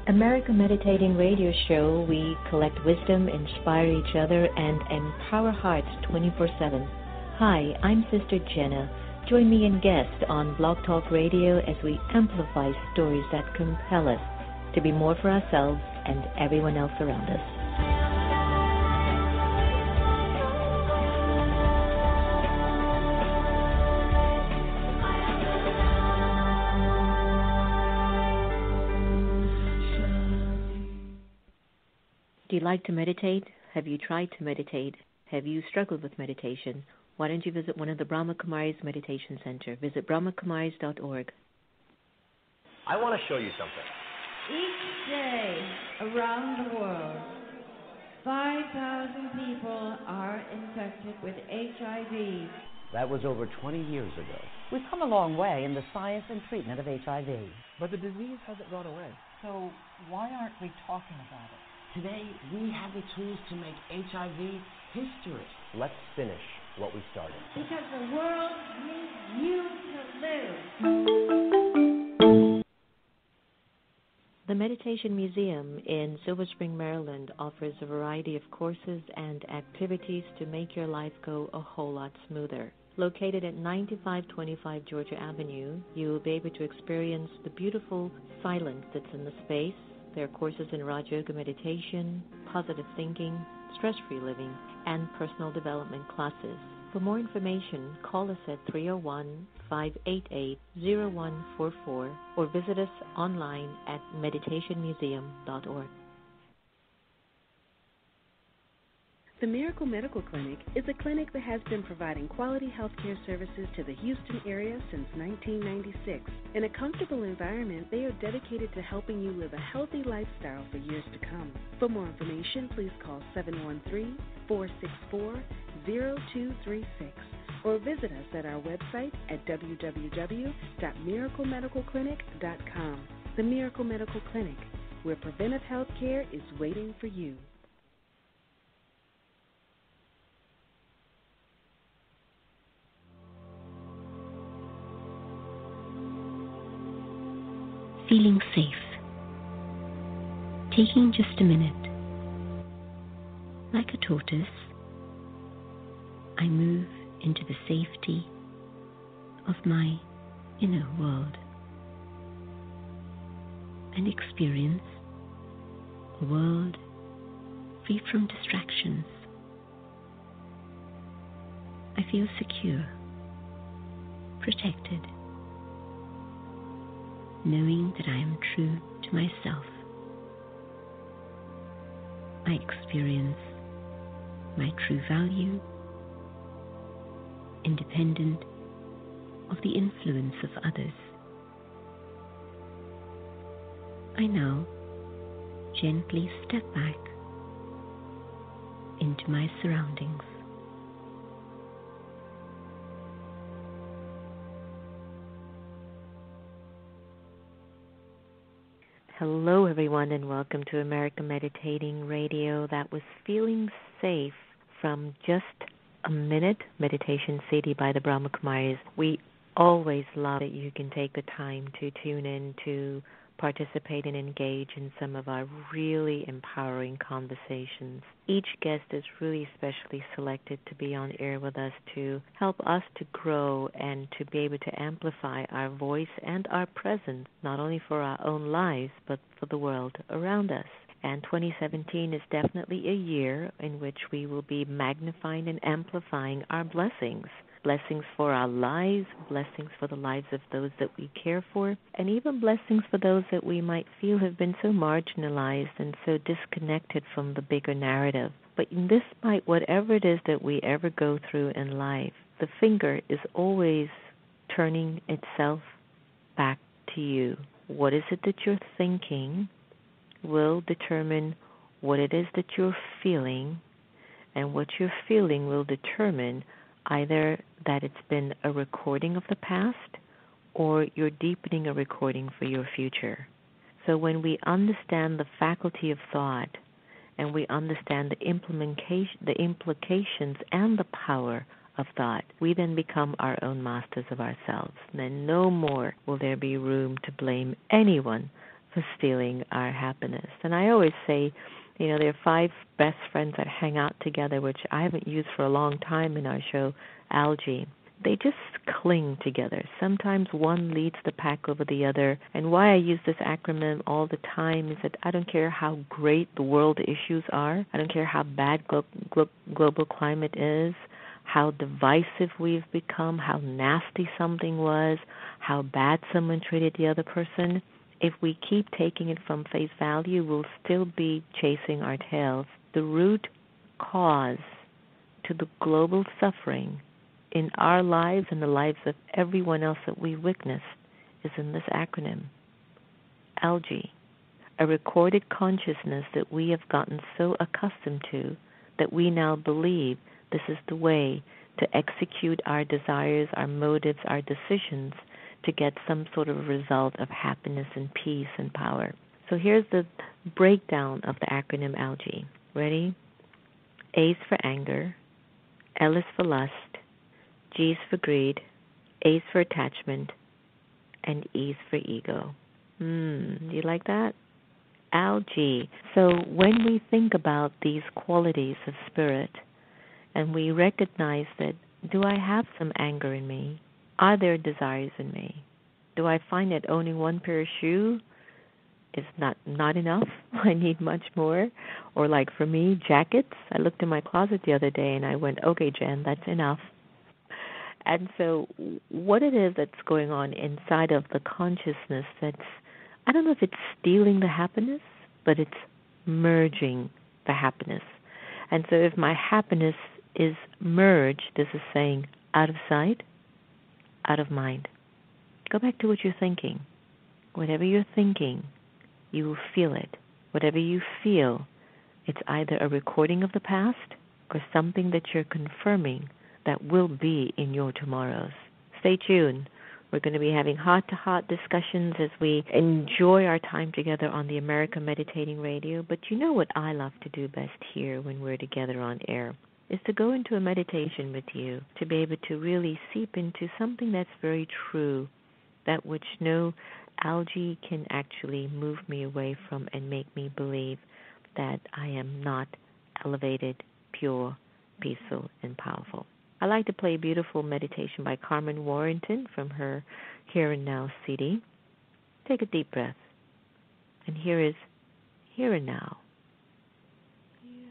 America Meditating Radio Show, we collect wisdom, inspire each other, and empower hearts 24/7. Hi, I'm Sister Jenna. Join me and guest on Blog Talk Radio as we amplify stories that compel us to be more for ourselves and everyone else around us. Do you like to meditate? Have you tried to meditate? Have you struggled with meditation? Why don't you visit one of the Brahma Kumaris Meditation Center? Visit brahmakumaris.org. I want to show you something. Each day around the world, 5,000 people are infected with HIV. That was over 20 years ago. We've come a long way in the science and treatment of HIV. But the disease hasn't gone away. So why aren't we talking about it? Today, we have the tools to make HIV history. Let's finish what we started. Because the world needs you to live. The Meditation Museum in Silver Spring, Maryland offers a variety of courses and activities to make your life go a whole lot smoother. Located at 9525 Georgia Avenue, you will be able to experience the beautiful silence that's in the space. There are courses in Raj Yoga meditation, positive thinking, stress-free living, and personal development classes. For more information, call us at 301-588-0144 or visit us online at meditationmuseum.org. The Miracle Medical Clinic is a clinic that has been providing quality health care services to the Houston area since 1996. In a comfortable environment, they are dedicated to helping you live a healthy lifestyle for years to come. For more information, please call 713-464-0236 or visit us at our website at www.miraclemedicalclinic.com. The Miracle Medical Clinic, where preventive health care is waiting for you. Feeling safe. Taking just a minute. Like a tortoise, I move into the safety of my inner world and experience a world free from distractions. I feel secure, protected, knowing that I am true to myself. I experience my true value, independent of the influence of others. I now gently step back into my surroundings. Hello, everyone, and welcome to America Meditating Radio. That was Feeling Safe from Just a Minute Meditation CD by the Brahma Kumaris. We always love that you can take the time to tune in to participate and engage in some of our really empowering conversations. Each guest is really specially selected to be on air with us to help us to grow and to be able to amplify our voice and our presence, not only for our own lives, but for the world around us. And 2017 is definitely a year in which we will be magnifying and amplifying our blessings. Blessings for our lives, blessings for the lives of those that we care for, and even blessings for those that we might feel have been so marginalized and so disconnected from the bigger narrative. But despite whatever it is that we ever go through in life, the finger is always turning itself back to you. What is it that you're thinking will determine what it is that you're feeling, and what you're feeling will determine either that it's been a recording of the past or you're deepening a recording for your future. So when we understand the faculty of thought and we understand the implications and the power of thought, we then become our own masters of ourselves. And then no more will there be room to blame anyone for stealing our happiness. And I always say, there are 5 best friends that hang out together, which I haven't used for a long time in our show, Algae. They just cling together. Sometimes one leads the pack over the other. And why I use this acronym all the time is that I don't care how great the world issues are. I don't care how bad global climate is, how divisive we've become, how nasty something was, how bad someone treated the other person. If we keep taking it from face value, we'll still be chasing our tails. The root cause to the global suffering in our lives and the lives of everyone else that we witnessed is in this acronym, Algae, a recorded consciousness that we have gotten so accustomed to that we now believe this is the way to execute our desires, our motives, our decisions to get some sort of result of happiness and peace and power. So here's the breakdown of the acronym Algae. Ready? A is for anger, L is for lust, G is for greed, A is for attachment, and E is for ego. Do you like that? Algae. So when we think about these qualities of spirit and we recognize that, do I have some anger in me? Are there desires in me? Do I find that owning one pair of shoes is not enough? I need much more. Or like for me, jackets. I looked in my closet the other day and I went, okay, Jen, that's enough. And so what it is that's going on inside of the consciousness that's, I don't know if it's stealing the happiness, but it's merging the happiness. And so if my happiness is merged, this is saying out of sight, out of mind. Go back to what you're thinking. Whatever you're thinking, you will feel it. Whatever you feel, it's either a recording of the past or something that you're confirming that will be in your tomorrows. Stay tuned. We're going to be having heart-to-heart discussions as we enjoy our time together on the American Meditating Radio. But you know what I love to do best here when we're together on air is to go into a meditation with you, to be able to really seep into something that's very true, that which no algae can actually move me away from and make me believe that I am not elevated, pure, peaceful, and powerful. I like to play a beautiful meditation by Carmen Warrington from her Here and Now CD. Take a deep breath. And here is Here and Now. Here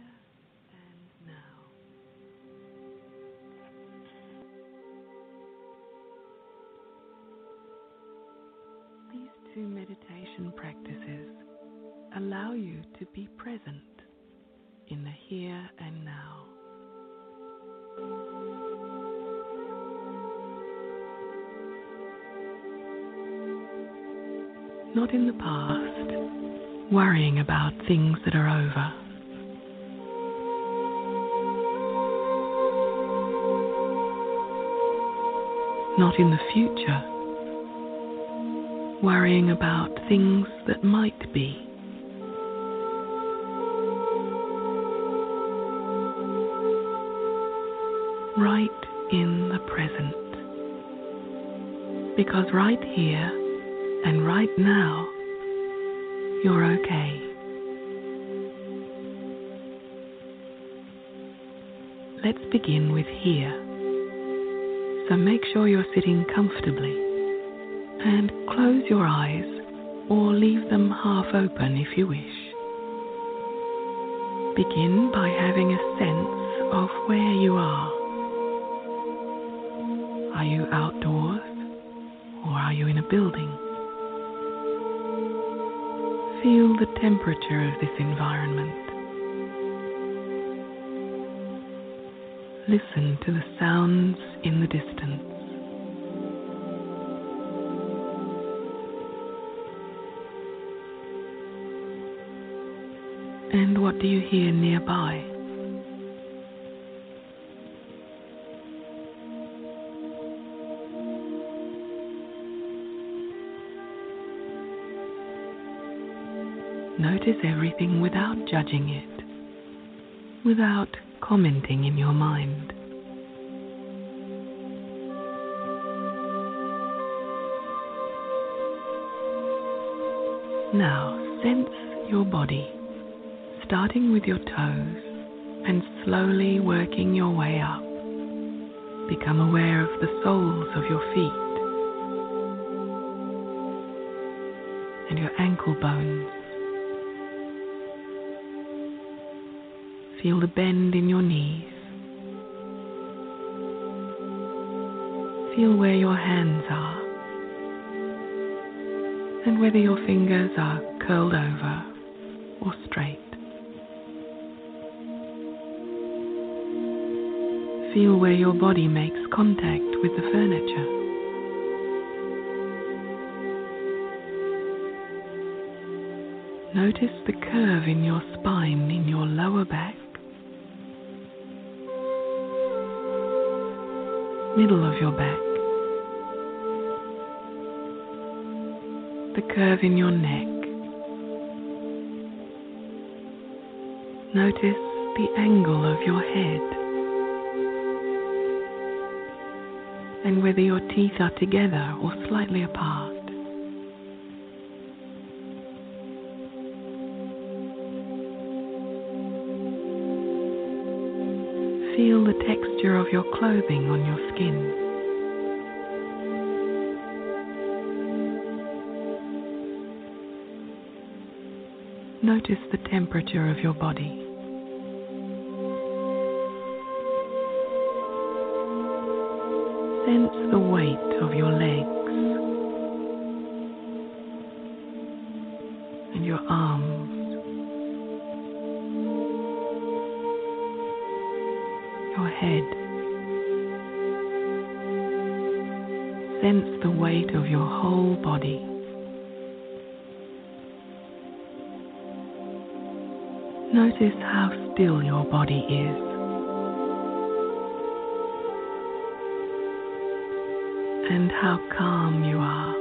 and now. These 2 meditation practices allow you to be present in the here and now. Not in the past, worrying about things that are over. Not in the future, worrying about things that might be. Right in the present. Because right here and right now, you're okay. Let's begin with here. So make sure you're sitting comfortably and close your eyes or leave them half open if you wish. Begin by having a sense of where you are. Are you outdoors or are you in a building? Feel the temperature of this environment. Listen to the sounds in the distance. And what do you hear nearby? Notice everything without judging it, without commenting in your mind. Now sense your body, starting with your toes and slowly working your way up. Become aware of the soles of your feet and your ankle bones. Feel the bend in your knees. Feel where your hands are and whether your fingers are curled over or straight. Feel where your body makes contact with the furniture. Notice the curve in your spine in your lower back, middle of your back, the curve in your neck. Notice the angle of your head and whether your teeth are together or slightly apart. Feel the texture of your clothing on your skin. Notice the temperature of your body. Sense the weight of your legs and your arms. Your head. Sense the weight of your whole body. Notice how still your body is. And how calm you are.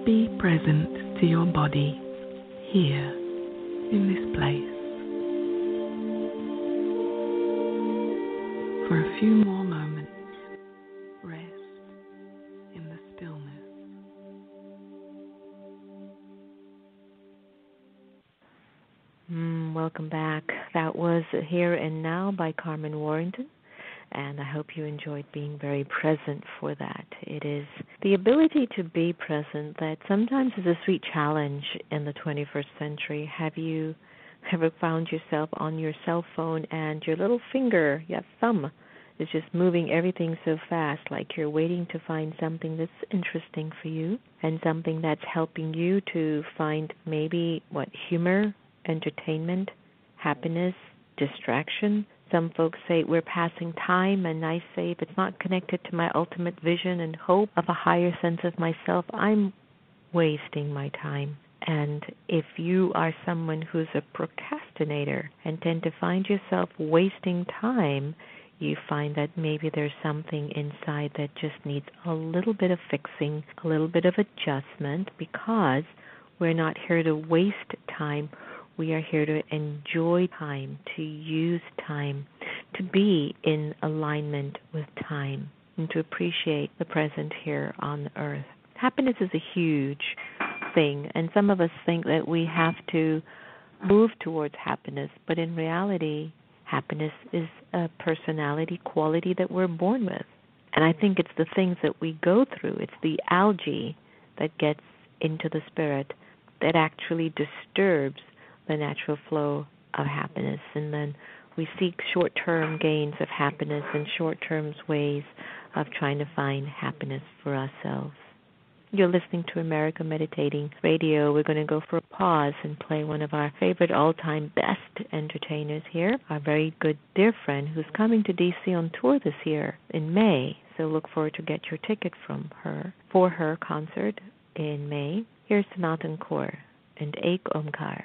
Be present to your body here in this place for a few more moments. Rest in the stillness. Welcome back. That was Here and Now by Carmen Warrington, and I hope you enjoyed being very present for that. It is the ability to be present that sometimes is a sweet challenge in the 21st century. Have you ever found yourself on your cell phone and your little finger, your thumb, is just moving everything so fast, like you're waiting to find something that's interesting for you and something that's helping you to find maybe humor, entertainment, happiness, distraction. Some folks say we're passing time, and I say if it's not connected to my ultimate vision and hope of a higher sense of myself, I'm wasting my time. And if you are someone who's a procrastinator and tend to find yourself wasting time, you find that maybe there's something inside that just needs a little bit of fixing, a little bit of adjustment, because we're not here to waste time. We are here to enjoy time, to use time, to be in alignment with time, and to appreciate the present here on earth. Happiness is a huge thing, and some of us think that we have to move towards happiness, but in reality, happiness is a personality quality that we're born with. And I think it's the things that we go through, it's the algae that gets into the spirit that actually disturbs the natural flow of happiness. And then we seek short-term gains of happiness and short-term ways of trying to find happiness for ourselves. You're listening to America Meditating Radio. We're going to go for a pause and play one of our favorite all-time best entertainers here, our very good dear friend who's coming to D.C. on tour this year in May. So look forward to get your ticket from her for her concert in May. Here's Sanatan Kaur and Ek Omkar.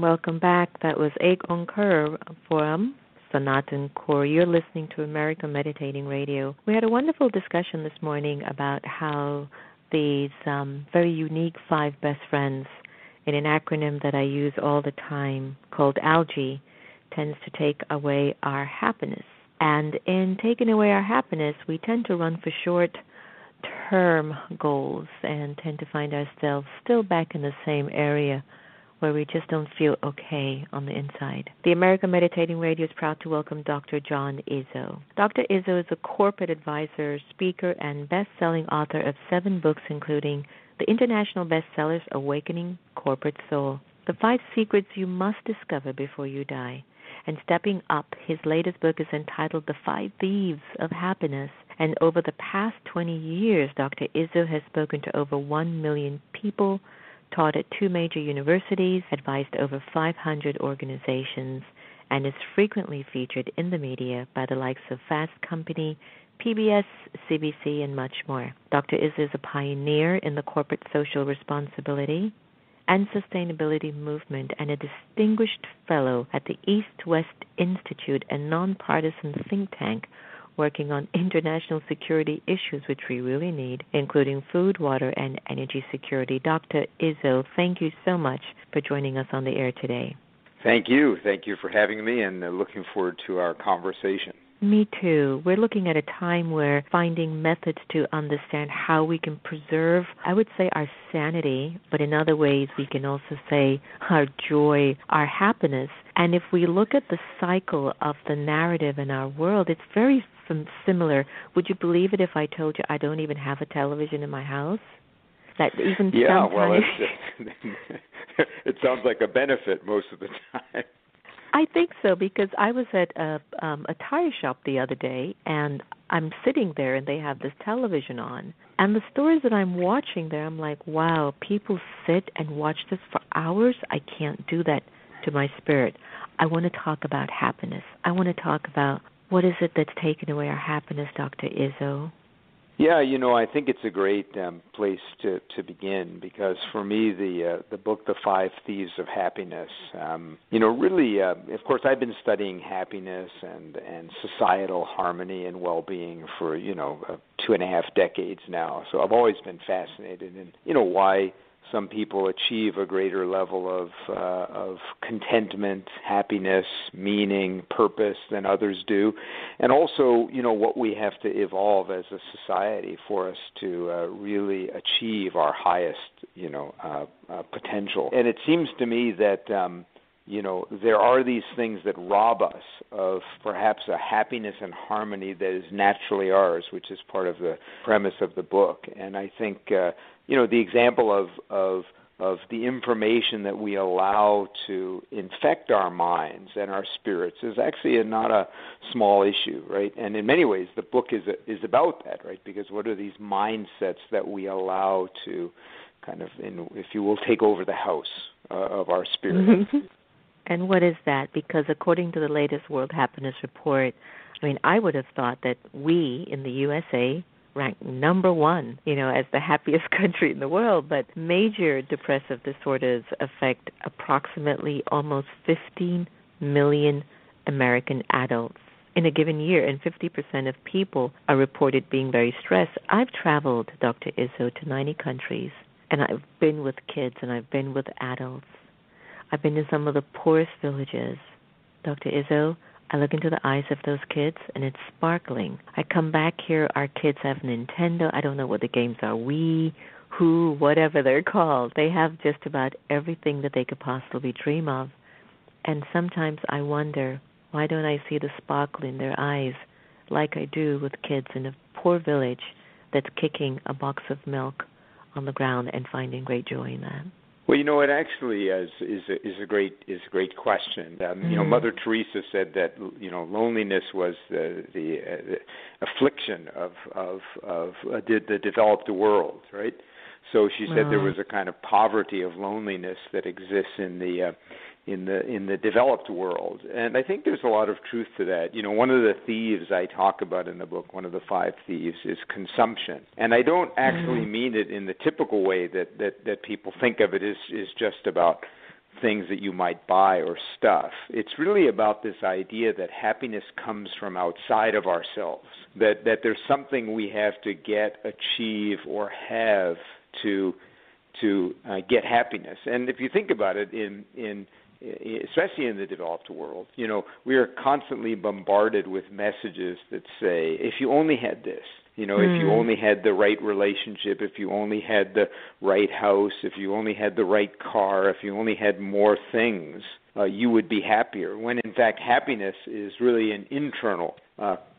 and welcome back. That was Ek Onkar from Sanatan Kaur. You're listening to American Meditating Radio. We had a wonderful discussion this morning about how these very unique 5 best friends, in an acronym that I use all the time called ALGE, tends to take away our happiness. And in taking away our happiness, we tend to run for short-term goals and tend to find ourselves still back in the same area where we just don't feel okay on the inside. The American Meditating Radio is proud to welcome Dr. John-Izzo. Dr. Izzo is a corporate advisor, speaker, and best-selling author of 7 books, including the international bestsellers Awakening Corporate Soul, The 5 Secrets You Must Discover Before You Die, and Stepping Up. His latest book is entitled The Five Thieves of Happiness. And over the past 20 years, Dr. Izzo has spoken to over 1 million people, taught at 2 major universities, advised over 500 organizations, and is frequently featured in the media by the likes of Fast Company, PBS, CBC, and much more. Dr. Izzo is a pioneer in the corporate social responsibility and sustainability movement and a distinguished fellow at the East-West Institute, a nonpartisan think tank working on international security issues, which we really need, including food, water, and energy security. Dr. Izzo, thank you so much for joining us on the air today. Thank you. Thank you for having me, and looking forward to our conversation. Me too. We're looking at a time where finding methods to understand how we can preserve, I would say, our sanity, but in other ways we can also say our joy, our happiness. And if we look at the cycle of the narrative in our world, it's very similar. Would you believe it if I told you I don't even have a television in my house? That even sometimes... it sounds like a benefit most of the time. I think so, because I was at a tire shop the other day, and I'm sitting there, and they have this television on. And the stories that I'm watching there, I'm like, wow, people sit and watch this for hours? I can't do that to my spirit. I want to talk about happiness. I want to talk about what is it that's taken away our happiness, Dr. Izzo? Yeah, I think it's a great place to begin, because for me, the book, The Five Thieves of Happiness, really, of course, I've been studying happiness and societal harmony and well-being for, 2.5 decades now. So I've always been fascinated in, why some people achieve a greater level of contentment, happiness, meaning, purpose than others do, and also, what we have to evolve as a society for us to really achieve our highest, potential. And it seems to me that, there are these things that rob us of perhaps a happiness and harmony that is naturally ours, which is part of the premise of the book. And I think, the example of the information that we allow to infect our minds and our spirits is actually not a small issue, right? And in many ways, the book is about that, right? Because what are these mindsets that we allow to kind of, if you will, take over the house of our spirit? And what is that? Because according to the latest World Happiness Report, I would have thought that we in the USA ranked number 1, as the happiest country in the world, but major depressive disorders affect approximately almost 15 million American adults in a given year, and 50% of people are reported being very stressed. I've traveled, Dr. Izzo, to 90 countries, and I've been with kids and I've been with adults. I've been in some of the poorest villages. Dr. Izzo, I look into the eyes of those kids, and it's sparkling. I come back here, our kids have Nintendo. I don't know what the games are, Wii, Who, whatever they're called. They have just about everything that they could possibly dream of. And sometimes I wonder, why don't I see the sparkle in their eyes like I do with kids in a poor village that's kicking a box of milk on the ground and finding great joy in that? Well, it actually is a great question. Mother Teresa said that loneliness was the affliction of the developed world, right? So she said there was a kind of poverty of loneliness that exists in the developed world, and I think there's a lot of truth to that. One of the thieves I talk about in the book, one of the 5 thieves, is consumption, and I don't actually mean it in the typical way that people think of it is just about things that you might buy or stuff. It's really about this idea that happiness comes from outside of ourselves, that there's something we have to get, achieve, or have to get happiness. And if you think about it, especially in the developed world, we are constantly bombarded with messages that say, if you only had this, if you only had the right relationship, if you only had the right house, if you only had the right car, if you only had more things, you would be happier. When in fact happiness is really an internal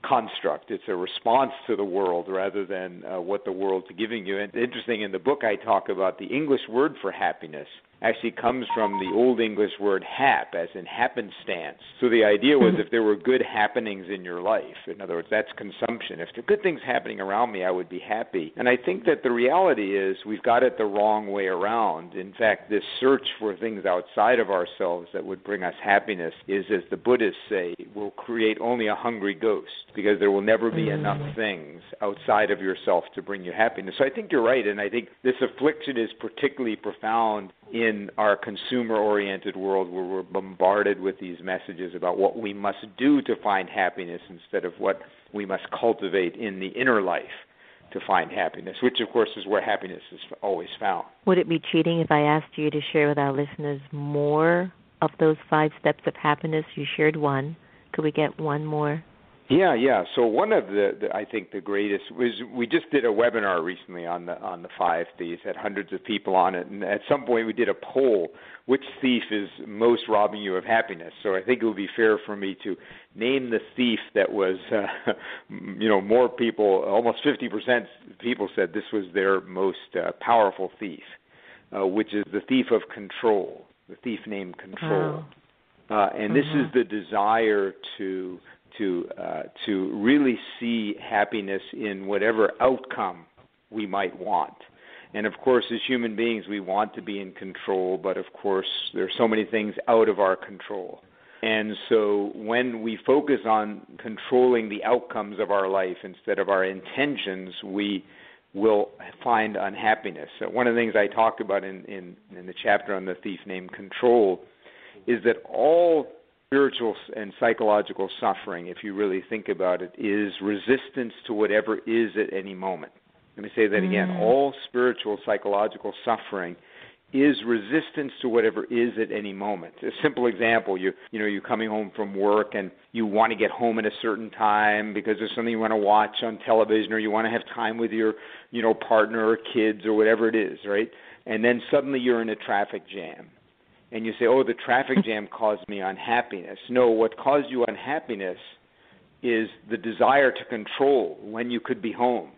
construct. It's a response to the world rather than what the world's giving you. And interesting, in the book I talk about the English word for happiness actually comes from the Old English word hap, as in happenstance. So the idea was if there were good happenings in your life, in other words, that's consumption. If there are good things happening around me, I would be happy. And I think that the reality is we've got it the wrong way around. In fact, this search for things outside of ourselves that would bring us happiness is, as the Buddhists say, will create only a hungry ghost, because there will never be enough things outside of yourself to bring you happiness. So I think you're right, and I think this affliction is particularly profound in our consumer-oriented world, where we're bombarded with these messages about what we must do to find happiness instead of what we must cultivate in the inner life to find happiness, which, of course, is where happiness is always found. Would it be cheating if I asked you to share with our listeners more of those 5 steps of happiness? You shared one. Could we get one more? Yeah. So one of the I think the greatest was, we just did a webinar recently on the 5 thieves, had hundreds of people on it, and at some point we did a poll, which thief is most robbing you of happiness. So I think it would be fair for me to name the thief that was, more people, almost 50% people said this was their most powerful thief, which is the thief of control, the thief named Control. And this is the desire to really see happiness in whatever outcome we might want. And of course, as human beings, we want to be in control, but of course, there are so many things out of our control. And so when we focus on controlling the outcomes of our life instead of our intentions, we will find unhappiness. So one of the things I talk about in the chapter on the thief named Control is that all spiritual and psychological suffering, if you really think about it, is resistance to whatever is at any moment. Let me say that again. All spiritual, psychological suffering is resistance to whatever is at any moment. A simple example, you're coming home from work and you want to get home at a certain time because there's something you want to watch on television, or you want to have time with your, partner or kids or whatever it is, right? And then suddenly you're in a traffic jam. And you say, the traffic jam caused me unhappiness. No, what caused you unhappiness is the desire to control when you could be home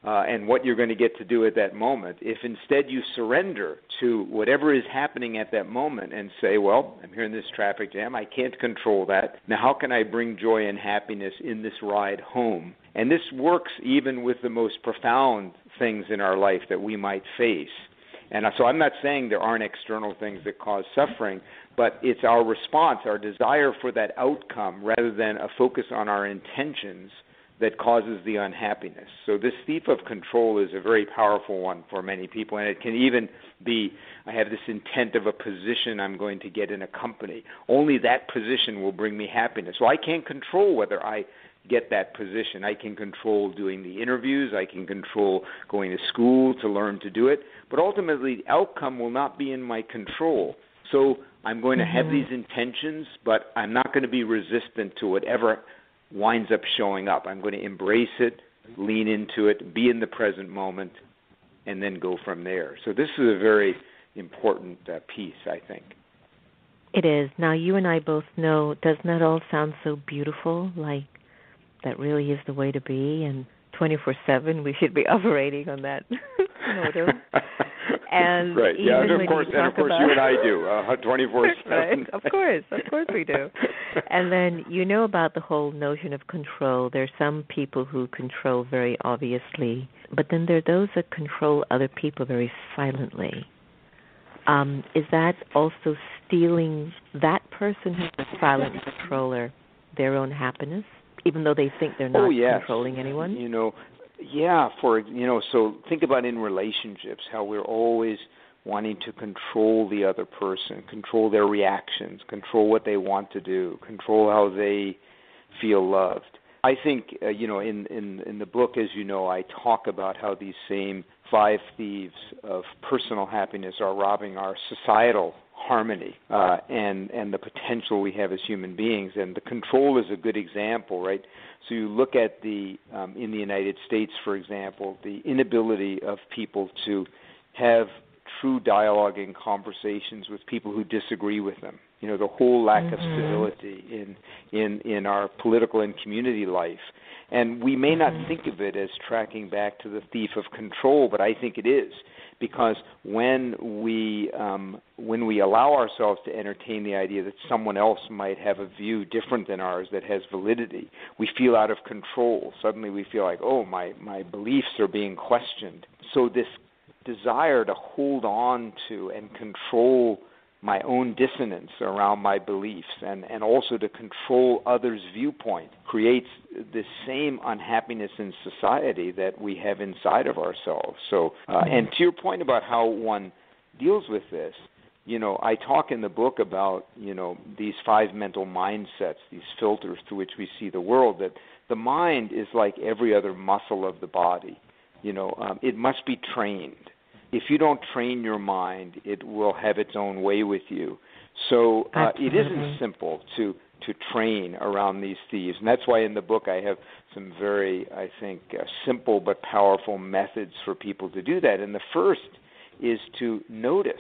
and what you're going to get to do at that moment. If instead you surrender to whatever is happening at that moment and say, I'm here in this traffic jam, I can't control that. Now how can I bring joy and happiness in this ride home? And this works even with the most profound things in our life that we might face. And so I'm not saying there aren't external things that cause suffering, but it's our response, our desire for that outcome, rather than a focus on our intentions, that causes the unhappiness. So this thief of control is a very powerful one for many people, and it can even be, I have this intent of a position I'm going to get in a company. Only that position will bring me happiness. Well, I can't control whether I get that position. I can control doing the interviews. I can control going to school to learn to do it. But ultimately, the outcome will not be in my control. So I'm going to have these intentions, but I'm not going to be resistant to whatever winds up showing up. I'm going to embrace it, lean into it, be in the present moment, and then go from there. So this is a very important piece, I think. It is. Now, you and I both know, doesn't that all sound so beautiful? Like, that really is the way to be, and 24/7 we should be operating on that motto. And right. Even yeah, and of course, you and I do 24/7. Right. Of course we do. And then about the whole notion of control. There's some people who control very obviously, but then there are those that control other people very silently. Is that also stealing that person who's a silent controller their own happiness, even though they think they're not controlling anyone? So think about in relationships how we're always wanting to control the other person, control their reactions, control what they want to do, control how they feel loved. I think, in the book, as you know, I talk about how these same five thieves of personal happiness are robbing our societal harmony and the potential we have as human beings. And the control is a good example, right? So you look at in the United States, for example, the inability of people to have true dialogue and conversations with people who disagree with them. The whole lack of civility in our political and community life. And we may not think of it as tracking back to the thief of control, but I think it is, because when we allow ourselves to entertain the idea that someone else might have a view different than ours that has validity, we feel out of control. Suddenly we feel like, oh, my beliefs are being questioned. So this desire to hold on to and control my own dissonance around my beliefs and also to control others' viewpoint creates this same unhappiness in society that we have inside of ourselves. So, and to your point about how one deals with this, I talk in the book about, these five mental mindsets, these filters through which we see the world, that the mind is like every other muscle of the body. It must be trained. If you don't train your mind, it will have its own way with you. So it isn't simple to train around these thieves. And that's why in the book I have some very, I think, simple but powerful methods for people to do that. And the first is to notice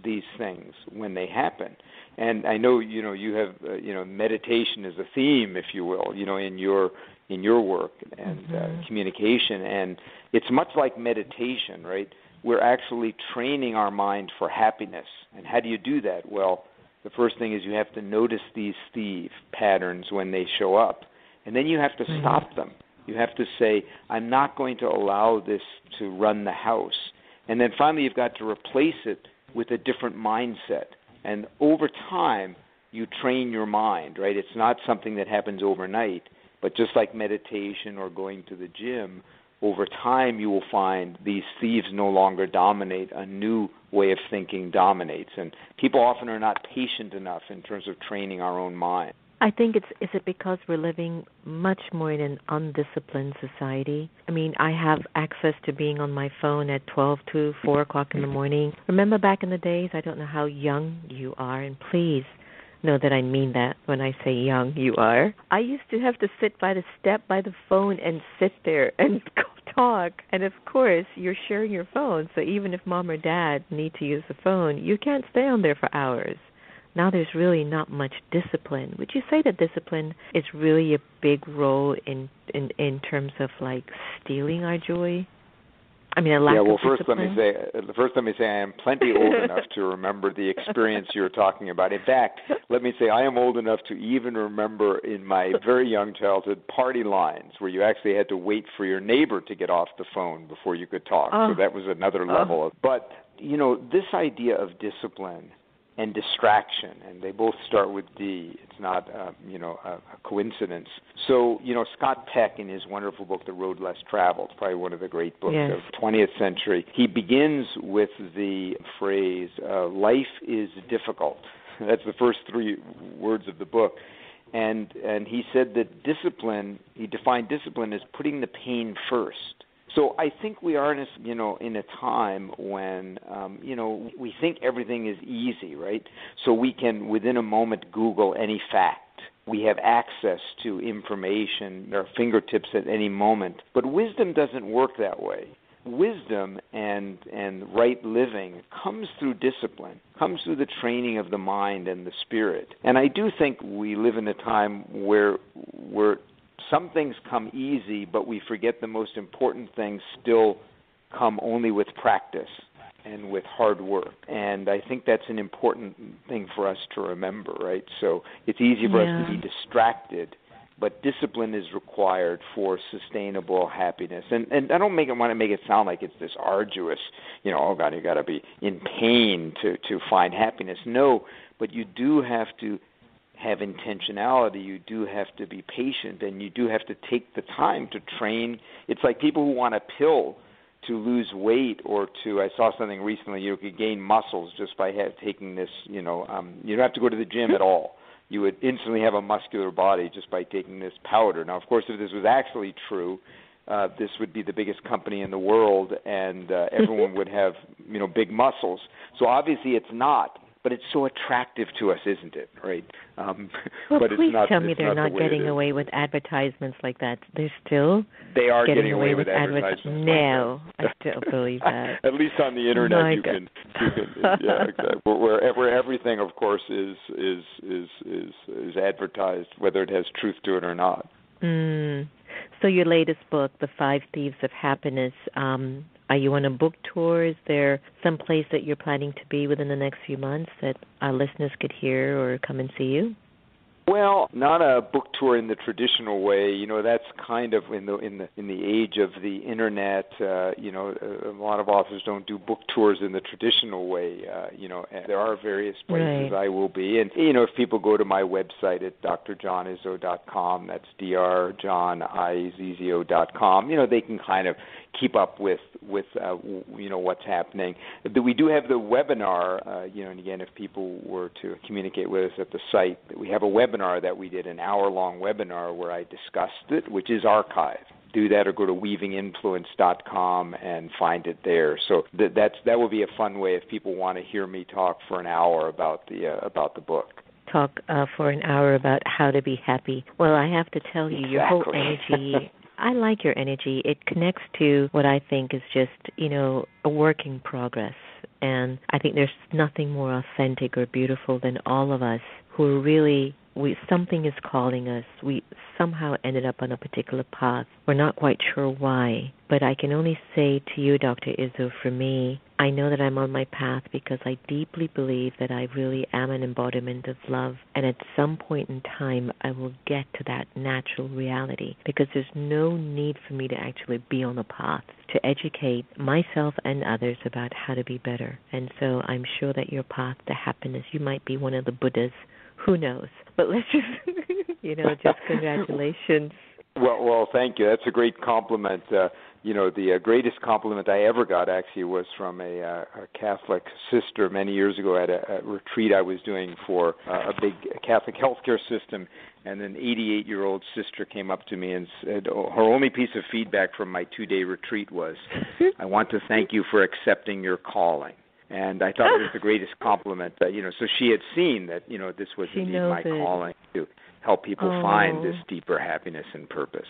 these things when they happen. And I know, you have, meditation is a theme, if you will, in your work and communication. And it's much like meditation, right? We're actually training our mind for happiness. And how do you do that? Well, the first thing is you have to notice these thief patterns when they show up. And then you have to stop them. You have to say, I'm not going to allow this to run the house. And then finally you've got to replace it with a different mindset. And over time, you train your mind, right? It's not something that happens overnight. But just like meditation or going to the gym, over time you will find these thieves no longer dominate. A new way of thinking dominates. And people often are not patient enough in terms of training our own mind. I think is it because we're living much more in an undisciplined society? I mean, I have access to being on my phone at 12 to 4 o'clock in the morning. Remember back in the days, I don't know how young you are, and please know that I mean that when I say young you are. I used to have to sit by the step by the phone and sit there and talk. And of course, you're sharing your phone, so even if mom or dad need to use the phone, you can't stay on there for hours. Now there's really not much discipline. Would you say that discipline is really a big role in terms of like stealing our joy? I mean, a lack of discipline? Let me say I am plenty old enough to remember the experience you're talking about. In fact, let me say I am old enough to even remember in my very young childhood party lines where you actually had to wait for your neighbor to get off the phone before you could talk. So that was another level. But, this idea of discipline and distraction, and they both start with D. It's not, a coincidence. So, Scott Peck, in his wonderful book, The Road Less Traveled, probably one of the great books of the 20th century, he begins with the phrase, life is difficult. That's the first three words of the book. And he said that discipline, he defined discipline as putting the pain first. So I think we are in a time when, we think everything is easy, right? So we can, within a moment, Google any fact. We have access to information at our fingertips at any moment. But wisdom doesn't work that way. Wisdom and right living comes through discipline, comes through the training of the mind and the spirit. And I do think we live in a time where some things come easy, but we forget the most important things still come only with practice and with hard work. And I think that's an important thing for us to remember, right? So it's easy for us to be distracted, but discipline is required for sustainable happiness. And I don't want to make it sound like it's this arduous, oh God, you got to be in pain to find happiness. No, but you do have to have intentionality, you do have to be patient, and you do have to take the time to train. It's like people who want a pill lose weight or I saw something recently, you could gain muscles just by taking this, you don't have to go to the gym at all. You would instantly have a muscular body just by taking this powder. Now, of course, if this was actually true, this would be the biggest company in the world, and everyone would have, big muscles. So obviously it's not, but it's so attractive to us, isn't it? Right? Well, but please it's not, tell me it's they're not not getting away with advertisements like that. They are getting away with advertisements. No, I still believe that. At least on the internet, you can yeah, exactly. Where everything, of course, is advertised, whether it has truth to it or not. So your latest book, The Five Thieves of Happiness, are you on a book tour? Is there some place that you're planning to be within the next few months that our listeners could hear or come and see you? Well, not a book tour in the traditional way. That's kind of in the age of the internet. A lot of authors don't do book tours in the traditional way. And there are various places I will be, and if people go to my website at dr-john-izzo.com, that's dr-john-izzo.com. They can kind of keep up with what's happening. We do have the webinar. And again, if people were to communicate with us at the site, we have a webinar that we did, an hour-long webinar where I discussed it, which is archived. Do that or go to weavinginfluence.com and find it there. So that would be a fun way if people want to hear me talk for an hour about the book. Talk for an hour about how to be happy. Well, I have to tell you, your whole energy, I like your energy. It connects to what I think is just, a work in progress. And I think there's nothing more authentic or beautiful than all of us who are really, something is calling us. We somehow ended up on a particular path. We're not quite sure why. But I can only say to you, Dr. Izzo, for me, I know that I'm on my path because I deeply believe that I really am an embodiment of love. And at some point in time, I will get to that natural reality because there's no need for me to actually be on a path to educate myself and others about how to be better. And so I'm sure that your path to happiness, you might be one of the Buddhas. Who knows? But let's just, just congratulations. Well, thank you. That's a great compliment. The greatest compliment I ever got actually was from a Catholic sister many years ago at a retreat I was doing for a big Catholic healthcare system. And an 88-year-old sister came up to me and said, her only piece of feedback from my 2-day retreat was, I want to thank you for accepting your calling. And I thought it was the greatest compliment. So she had seen that, this was indeed my calling to help people find this deeper happiness and purpose.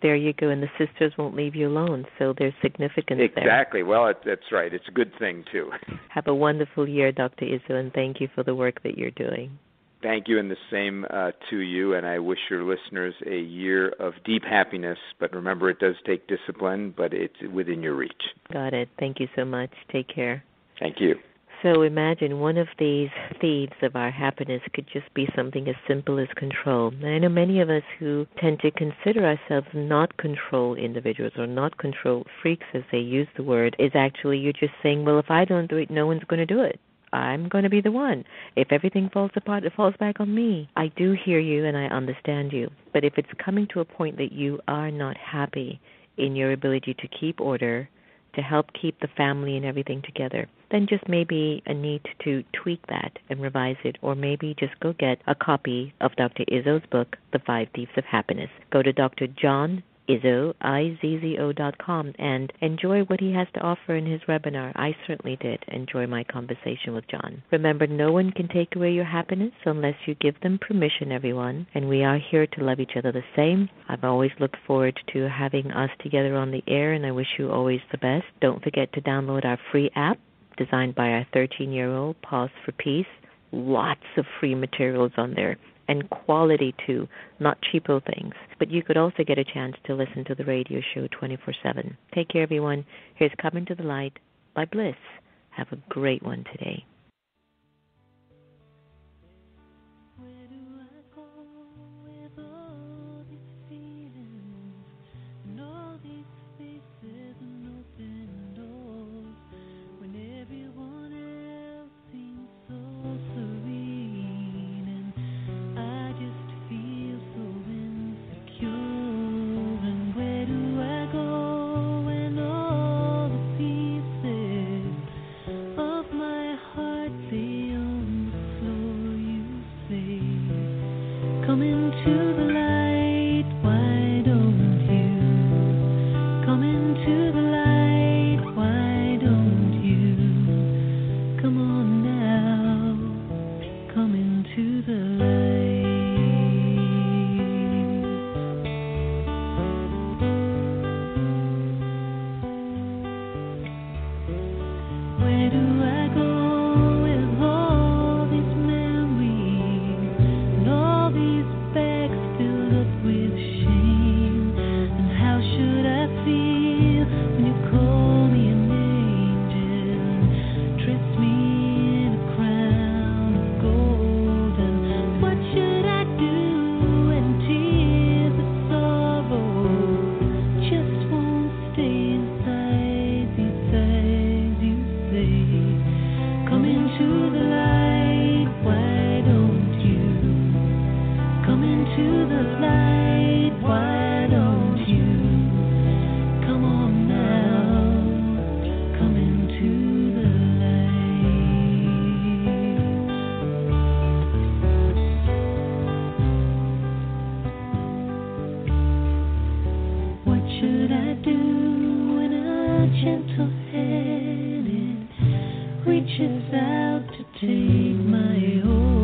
There you go, and the sisters won't leave you alone, so there's significance there. Exactly. Well, that's right. It's a good thing, too. Have a wonderful year, Dr. Izzo, and thank you for the work that you're doing. Thank you, and the same to you, and I wish your listeners a year of deep happiness. But remember, it does take discipline, but it's within your reach. Got it. Thank you so much. Take care. Thank you. So imagine one of these thieves of our happiness could just be something as simple as control. And I know many of us who tend to consider ourselves not control individuals or not control freaks, as they use the word, is actually you're just saying, well, if I don't do it, no one's going to do it. I'm going to be the one. If everything falls apart, it falls back on me. I do hear you and I understand you. But if it's coming to a point that you are not happy in your ability to keep order, to help keep the family and everything together, then just maybe a need to tweak that and revise it, or maybe just go get a copy of Dr. Izzo's book, The Five Thieves of Happiness. Go to dr.john-izzo.com and enjoy what he has to offer in his webinar. I certainly did enjoy my conversation with John. Remember, no one can take away your happiness unless you give them permission, everyone, and we are here to love each other the same. I've always looked forward to having us together on the air, and I wish you always the best. Don't forget to download our free app designed by our 13-year-old, Pause for Peace. Lots of free materials on there. And quality, too, not cheapo things. But you could also get a chance to listen to the radio show 24/7. Take care, everyone. Here's Coming to the Light by Bliss. Have a great one today. Where do I go when all do when a gentle hand reaches out to take my hold.